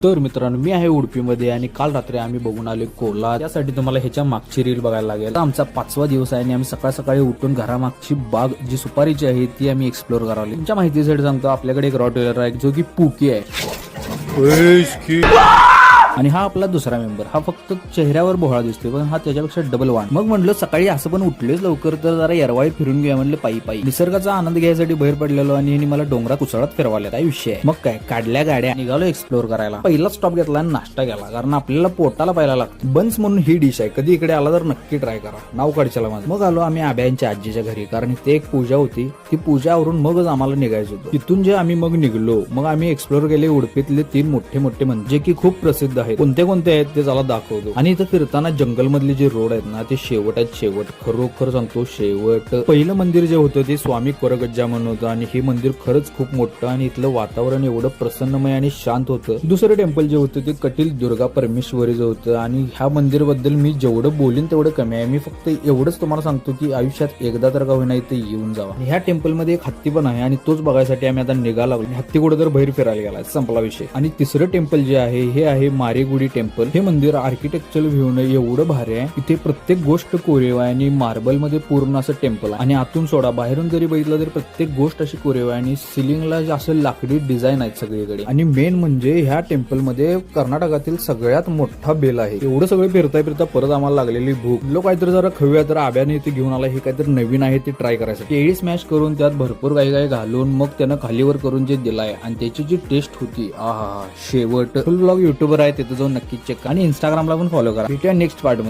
तर मित्रांनो, मी आहे उडपीमध्ये आणि काल रात्री आम्ही बघून आले कोल्हा. त्यासाठी तुम्हाला ह्याच्या मागची रील बघायला लागेल. आमचा 5वा दिवस आहे आणि आम्ही सकाळ सकाळी उठून घरामागची बाग जी सुपारीची आहे ती आम्ही एक्सप्लोर करावली. तुमच्या माहितीसाठी सांगतो, आपल्याकडे एक रॉटवेलर आहे जो की पुकी आहे आणि हा आपला दुसरा मेंबर. हा फक्त चेहऱ्यावर भोळा दिसतोय पण हा त्याच्यापेक्षा डबल वाण. मग म्हणलं सकाळी असं पण उठलेच लवकर तर जरा येरवाळी फिरून घेऊया म्हणलं पायी पायी. निसर्गाचा आनंद घ्यायसाठी बाहेर पडलेलो आणि ह्यांनी मला डोंगरात उसळत फिरवाल्या. काय विषय आहे. मग काय, काढल्या गाड्या, निघालो एक्सप्लोर करायला. पहिला स्टॉप घेतला आणि नाश्ता केला, कारण आपल्याला पोटाला पाहायला लागतं. बन्स म्हणून ही डिश आहे, कधी इकडे आला तर नक्की ट्राय करा. नाव काढच्याला माझं. मग आलो आम्ही आब्यांच्या आजीच्या घरी, कारण इथे एक पूजा होती. ती पूजा आवरून मगच आम्हाला निघायचं होतं. तिथून जे आम्ही मग निघलो, मग आम्ही एक्सप्लोर केले उडपीतले 3 मोठे मोठे मंदिर जे की खूप प्रसिद्ध आहेत. कोणते कोणते आहेत ते चला दाखवतो. आणि इथं फिरताना जंगल मधले जे रोड आहेत ना, ते शेवट आहेत. शेवट खरोखर सांगतो, शेवट. पहिलं मंदिर जे होतं ते स्वामी कोरगज्जा म्हणून होतं आणि हे मंदिर खरंच खूप मोठं आणि इथलं वातावरण एवढं प्रसन्नमय आणि शांत होतं. दुसरं टेम्पल जे होतं ते कटील दुर्गा परमेश्वरीचं होतं आणि ह्या मंदिराबद्दल मी जेवढं बोलीन तेवढं कमी आहे. मी फक्त एवढंच तुम्हाला सांगतो की आयुष्यात एकदा तर का होईना इथे येऊन जावा. ह्या टेम्पल मध्ये एक हत्ती पण आहे आणि तोच बघायसाठी आम्ही आता निघाला. हत्ती कुठे तर बाहेर फिरायला गेला, संपला विषय. आणि तिसरं टेम्पल जे आहे हे आहे मारेगुडी टेम्पल. हे मंदिर आर्किटेक्चर व्ह्यू ने एवढं भारी आहे. इथे प्रत्येक गोष्ट कोरीव आहे आणि मार्बल मध्ये पूर्ण असं टेम्पल आहे. आणि आतून सोडा, बाहेरून जरी बघितलं तरी प्रत्येक गोष्ट अशी कोरीव आहे आणि सिलिंगला असं लाकडी डिझाईन आहेत सगळीकडे. आणि मेन म्हणजे ह्या टेम्पल मध्ये कर्नाटकातील सगळ्यात मोठा बेल आहे. एवढं सगळं फिरता फिरता परत आम्हाला लागलेली भूक. लोक काहीतरी जरा खाऊया, तर आब्याने इथे घेऊन आला. हे काहीतरी नवीन आहे ते ट्राय करायचं. केळी स्मॅश करून त्यात भरपूर काही काही घालून मग त्यानं खालीवर करून जे दिलाय आणि त्याची जी टेस्ट होती, आहा शेवट. फुल ब्लॉग युट्यूबर आहे, तिथे जाऊन नक्की चेक आणि इंस्टाग्रामला पण फॉलो करा. भेटूया नेक्स्ट पार्ट मध्ये.